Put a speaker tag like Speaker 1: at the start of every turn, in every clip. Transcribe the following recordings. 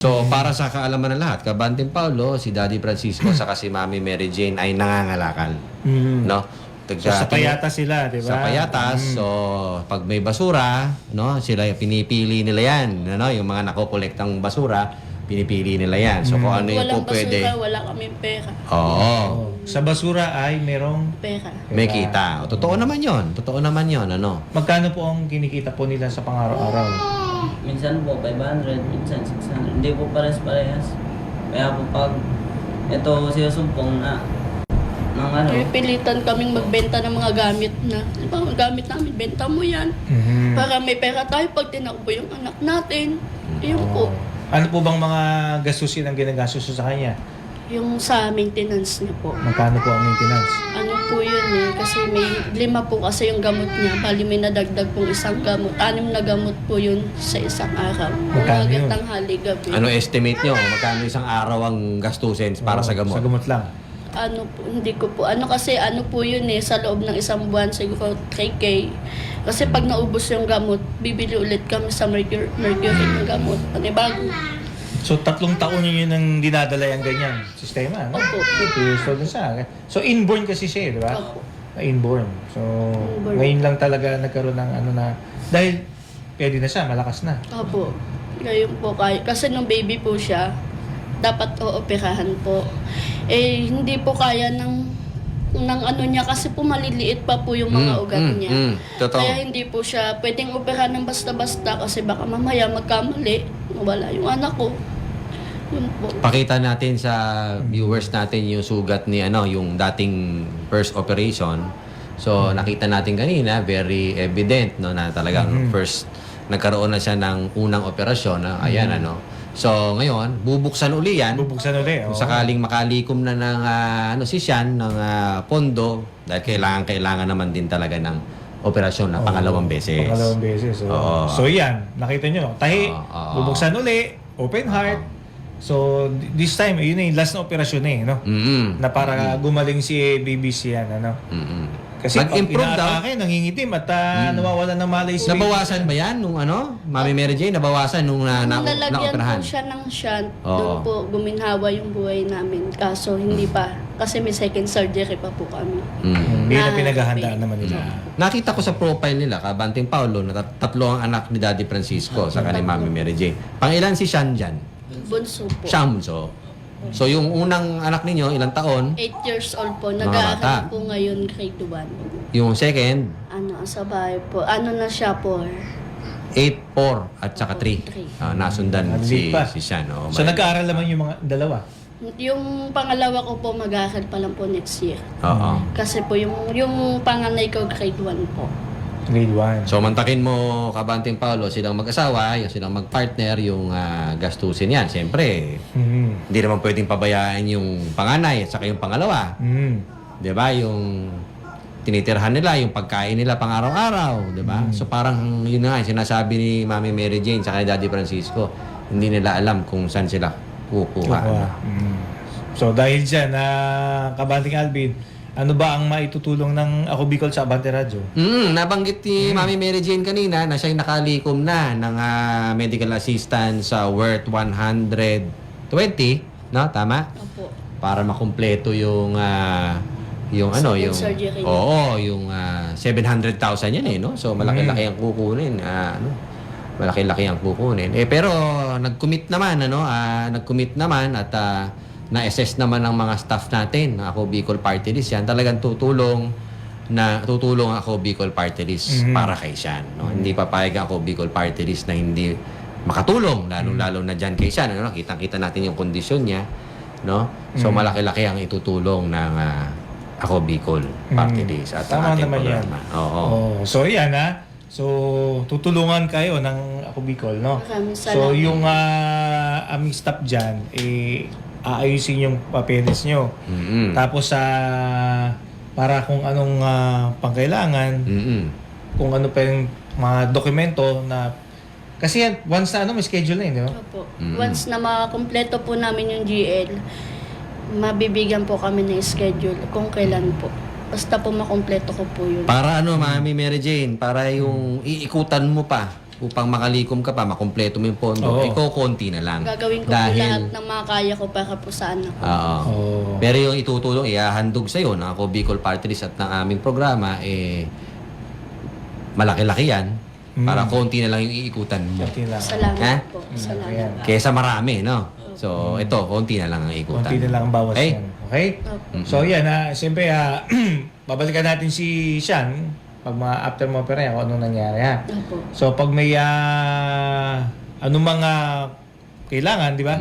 Speaker 1: So, para sa kaalaman ng lahat, Kabanting Paulo, si Daddy Francisco, saka si Mami Mary Jane ay nangangalakal. No?
Speaker 2: So, sa payatas sila, di ba?
Speaker 1: Sa payatas. So, pag may basura, no, sila pinipili nila yan. Ano? Yung mga nakokolektang basura, pinipili nila yan. So, kung ano yung
Speaker 3: Walang
Speaker 1: po pwede.
Speaker 3: basura, wala kaming pera.
Speaker 1: Oo.
Speaker 2: Sa basura ay merong
Speaker 3: Pera.
Speaker 1: May kita. O, totoo naman yon. Totoo naman yon. Ano?
Speaker 2: magkano po ang kinikita po nila sa pang-araw-araw?
Speaker 4: Minsan po 500, minsan 600. Hindi po parehas-parehas. Kaya po pag ito sinusumpong na ng ano,
Speaker 3: Pilitan kaming magbenta ng mga gamit na. Di ba, ang gamit namin, benta mo yan. Para may pera tayo pag tinakbo yung anak natin. Yun po.
Speaker 2: Ano po bang mga gastusin ang ginagastos sa kanya?
Speaker 3: Yung sa maintenance niya po.
Speaker 2: Magkano po ang maintenance?
Speaker 3: Ano po yun eh, kasi may 5 po kasi yung gamot niya. Bali may nadagdag pong isang gamot. 6 na gamot po yun sa isang araw.
Speaker 2: Magkano
Speaker 3: Umaga,
Speaker 2: yun?
Speaker 3: tanghali, gabi.
Speaker 1: Ano estimate nyo? Magkano isang araw ang gastusin para sa gamot?
Speaker 2: Sa gamot lang.
Speaker 3: Ano po, hindi ko po. Ano kasi, ano po yun eh, sa loob ng isang buwan, siguro 3K. Kasi pag naubos yung gamot, bibili ulit kami sa Mercury ng gamot. Panibago.
Speaker 2: So, 3 taon yun ang dinadala yung ganyan sistema, no?
Speaker 3: Opo.
Speaker 2: So, inborn kasi siya, di ba?
Speaker 3: Opo.
Speaker 2: Inborn. So,
Speaker 3: Inborn.
Speaker 2: ngayon lang talaga nagkaroon ng ano na, dahil pwede na siya, malakas na.
Speaker 3: Opo. Ngayon po, kasi nung baby po siya, dapat ooperahan po. Eh, hindi po kaya ng ano niya kasi po maliliit pa po yung mga ugat niya.
Speaker 1: Totoo.
Speaker 3: Kaya hindi po siya pwedeng operahan ng basta-basta kasi baka mamaya magkamali, mawala yung anak ko. Yun po.
Speaker 1: Pakita natin sa viewers natin yung sugat ni yung dating first operation. So nakita natin kanina, very evident no na talagang first nagkaroon na siya ng unang operasyon. Ayan So ngayon, bubuksan uli yan.
Speaker 2: Bubuksan ulit.
Speaker 1: Kung sakaling makalikom na ng si Sian ng pondo dahil kailangan naman din talaga ng operasyon na pangalawang beses.
Speaker 2: Pangalawang beses.
Speaker 1: Oo.
Speaker 2: So yan, nakita nyo. Tahi,
Speaker 1: Oo.
Speaker 2: bubuksan uli, open heart. So this time, yun na yung last na operasyon no? Na para gumaling si baby siya, ano? Kasi
Speaker 1: Nag-improve
Speaker 2: pag
Speaker 1: daw.
Speaker 2: inaatake, nangingitim at nawawala ng malay si
Speaker 1: Nabawasan ba yan nung Mami Mary Jane? Nabawasan nung
Speaker 3: Nalagyan
Speaker 1: na-operahan?
Speaker 3: po siya ng shunt.
Speaker 1: Oo.
Speaker 3: Doon po guminhawa yung buhay namin. Kaso hindi pa. Kasi may second surgery pa po kami.
Speaker 2: Yun ang pinaghahandaan naman nila.
Speaker 1: Nakita ko sa profile nila, Kabanting Paulo, na tatlo ang anak ni Daddy Francisco sa ni Mami Mary Jane. Pangilan si Sian dyan?
Speaker 3: Bunso po.
Speaker 1: Siyamso. So yung unang anak ninyo, ilang taon?
Speaker 3: 8 years old po.
Speaker 1: Mga bata.
Speaker 3: Nag-aaral po ngayon grade 1.
Speaker 1: Yung second,
Speaker 3: Ano, sa bahay po. Ano na siya po?
Speaker 1: 8, 4, at saka 3. Nasundan
Speaker 2: Maliit pa.
Speaker 1: si Sian.
Speaker 2: So nag-aaral naman yung mga dalawa.
Speaker 3: Yung pangalawa ko po mag-aaral pa lang po next year.
Speaker 1: Oo.
Speaker 3: Kasi po yung panganay ko grade 1 po.
Speaker 2: Grade 1.
Speaker 1: So mantakin mo, Kabanting Paulo, silang mag-asawa, silang mag-partner, yung gastusin yan. Siyempre, hindi naman pwedeng pabayaan yung panganay at saka yung pangalawa. 'Di ba? Yung tinitirhan nila, yung pagkain nila pang araw-araw, 'di ba? So parang yun nga, sinasabi ni Mami Mary Jane sa Daddy Francisco, hindi nila alam kung saan sila kukuha.
Speaker 2: So dahil dyan, Kabanting Alvin, ano ba ang maitutulong ng Ako Bicol sa Abante Radio?
Speaker 1: Nabanggit ni Mami Mary Jane kanina na siya'y nakalikom na ng medical assistance worth 120, no? Tama?
Speaker 3: Opo.
Speaker 1: Para makumpleto yung
Speaker 3: Second surgery niya.
Speaker 1: yung 700,000 yan no? So malaki-laki ang kukunin, malaki-laki ang kukunin. Pero nag-commit naman nag-commit naman at na-assess naman ng mga staff natin, ako Bicol Party List yan, talagang tutulong ako Bicol Party List para kay Sian, no? Hindi papayag ako Bicol Party List na hindi makatulong, lalo na diyan kay Sian, Kitang-kita natin yung kondisyon niya, no? So malaki-laki ang itutulong ng ako Bicol Party List at
Speaker 2: Tama
Speaker 1: ating
Speaker 2: naman yan.
Speaker 1: programa. Oo.
Speaker 2: So yan So tutulungan kayo ng Ako Bicol, no?
Speaker 3: Maraming
Speaker 2: So
Speaker 3: salamat.
Speaker 2: yung aming staff dyan, aayusin yung papeles nyo. Tapos para kung anong pangkailangan, kung ano pa yung mga dokumento na kasi yan, once na may schedule na yun, di ba?
Speaker 3: Opo. Once na makakompleto po namin yung GL, mabibigyan po kami ng schedule kung kailan po. Basta po makompleto ko po yun.
Speaker 1: Para Mami Mary Jane, para yung iikutan mo pa upang makalikom ka pa, makumpleto mo yung pondo,
Speaker 2: Oo.
Speaker 1: konti na lang.
Speaker 3: Gagawin ko po lahat ng mga kaya ko para po sa anak ko.
Speaker 1: Oo.
Speaker 2: Oo.
Speaker 1: Pero yung itutulong, ihahandog sa'yo ng ako Bicol Party List at ng aming programa, malaki-laki yan. Para konti na lang yung iikutan mo.
Speaker 2: Konti lang.
Speaker 3: Salamat
Speaker 1: Ha?
Speaker 3: po. Salamat.
Speaker 2: Ayan.
Speaker 1: Kesa marami, no? So, ito, konti na lang ang ikutan.
Speaker 2: Konti na lang ang bawas
Speaker 1: Okay?
Speaker 2: yan. Okay?
Speaker 3: Opo.
Speaker 2: So yan, siyempre, babalikan natin si Sean pag mga after mo opera yan, kung anong nangyari ha.
Speaker 3: Opo.
Speaker 2: So pag may anong mga kailangan, di ba?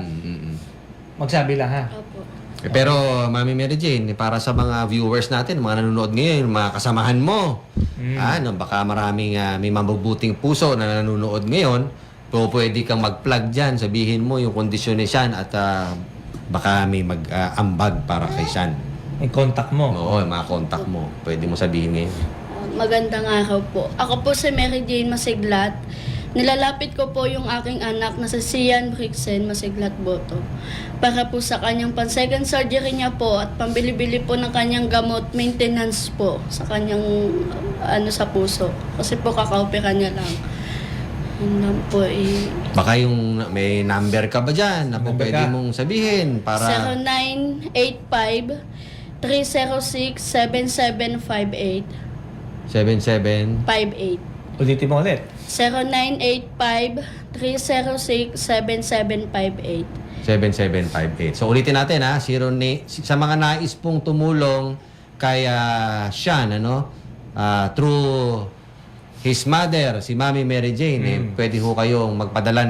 Speaker 2: Magsabi lang ha.
Speaker 3: Opo.
Speaker 1: Pero, Mami Mary Jane, para sa mga viewers natin, mga nanonood ngayon, mga kasamahan mo, baka maraming may mabubuting puso na nanonood ngayon, pwede kang mag-plug dyan, sabihin mo yung kondisyon ni Sean at baka may mag-ambag para kay Sean.
Speaker 2: May contact mo.
Speaker 1: Oo, yung mga contact mo. Pwede mo sabihin ngayon.
Speaker 3: Magandang araw po. Ako po si Mary Jane Masiglat. Nilalapit ko po yung aking anak na si Sian Brixen Masiglat Boto para po sa kanyang pan-second surgery niya po at pambili-bili po ng kanyang gamot, maintenance po sa kanyang sa puso. Kasi po kakaopera niya lang. Yun lang po
Speaker 1: Baka yung may number ka ba dyan na po
Speaker 2: Number
Speaker 1: pwede
Speaker 2: ka?
Speaker 1: mong sabihin para...
Speaker 3: 0985-306-7758.
Speaker 1: 77...
Speaker 3: 58.
Speaker 2: Ulitin mo ulit.
Speaker 3: 0985-306-7758.
Speaker 1: 7758. So ulitin natin ha, sa mga nais pong tumulong kay Sean, through his mother, si Mami Mary Jane, pwede ho kayong magpadala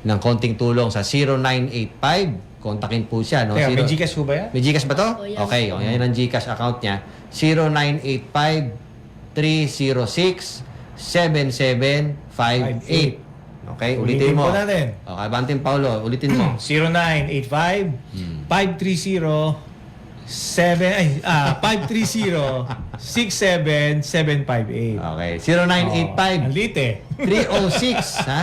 Speaker 1: ng konting tulong sa 0985. Kontakin po siya, no?
Speaker 2: Teka, may Gcash po ba yan?
Speaker 1: May Gcash ba to?
Speaker 3: Opo, yan.
Speaker 1: Okay, yan ang Gcash account niya. 0985-306-7758. Okay, ulitin mo.
Speaker 2: Ulitin po natin.
Speaker 1: Okay, Banting Paulo, ulitin mo.
Speaker 2: 530-67758.
Speaker 1: Okay,
Speaker 2: Ang
Speaker 1: 0985
Speaker 2: lit eh.
Speaker 1: 306, ha?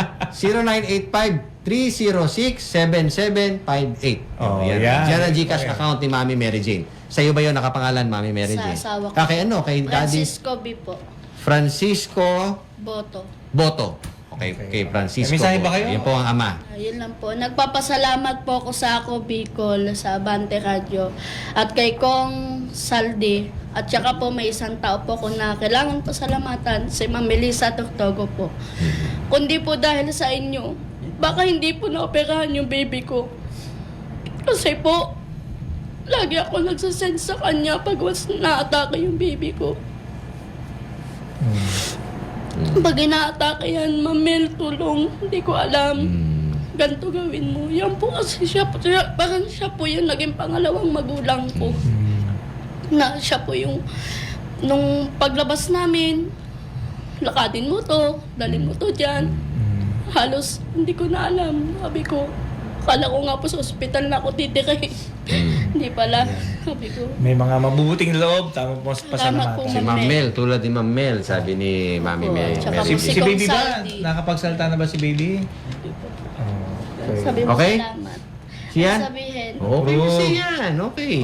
Speaker 1: 0985-306-7758.
Speaker 2: Oh,
Speaker 1: yan.
Speaker 2: yan.
Speaker 1: Yan ang Gcash
Speaker 2: Okay.
Speaker 1: account ni Mami Mary Jane. Sa'yo ba yun nakapangalan, Mami Mary
Speaker 3: Sa
Speaker 1: Jane?
Speaker 3: asawa ko.
Speaker 1: Kay ano? Kay Daddy
Speaker 3: Francisco B po.
Speaker 1: Francisco
Speaker 3: Boto.
Speaker 1: Boto. Okay, kay Francisco.
Speaker 2: May mensahe ba
Speaker 1: Boto.
Speaker 2: kayo?
Speaker 1: Yan po ang ama.
Speaker 3: Ayun lang po. Nagpapasalamat po ako sa Ako Bicol, sa Abante Radio. At kay Kong Saldi. At saka po may isang tao po ko na kailangan pasalamatan. Si Ma'am Melissa Tortogo po. Kundi po dahil sa inyo, baka hindi po naoperahan yung baby ko. Kasi po, lagi ako nagsasend sa kanya pag was na-atake yung baby ko. Pag ina-atake yan, Mamel, tulong. Hindi ko alam. Ganito gawin mo. Yan po kasi parang siya po yung naging pangalawang magulang ko. Na siya po yung, nung paglabas namin, lakadin mo to, dalhin mo to dyan. Halos hindi ko na alam. Sabi ko, akala ko nga po sa ospital na ako titiray. Hindi pala. Sabi ko,
Speaker 2: May mga mabubuting loob, tama po
Speaker 3: Salamat po,
Speaker 2: pasalamatan.
Speaker 1: Si Ma'am Mel, tulad ni Ma'am Mel, sabi ni Mami
Speaker 3: Opo,
Speaker 1: Mary.
Speaker 3: tsaka
Speaker 2: Si,
Speaker 3: po
Speaker 2: si baby ba?
Speaker 3: Saldi.
Speaker 2: Nakapagsalita na ba si baby?
Speaker 3: sabi mo
Speaker 1: Okay.
Speaker 3: salamat.
Speaker 1: Siyan?
Speaker 3: Sabihin,
Speaker 1: Okay,
Speaker 2: Oh.
Speaker 1: siyan. Okay.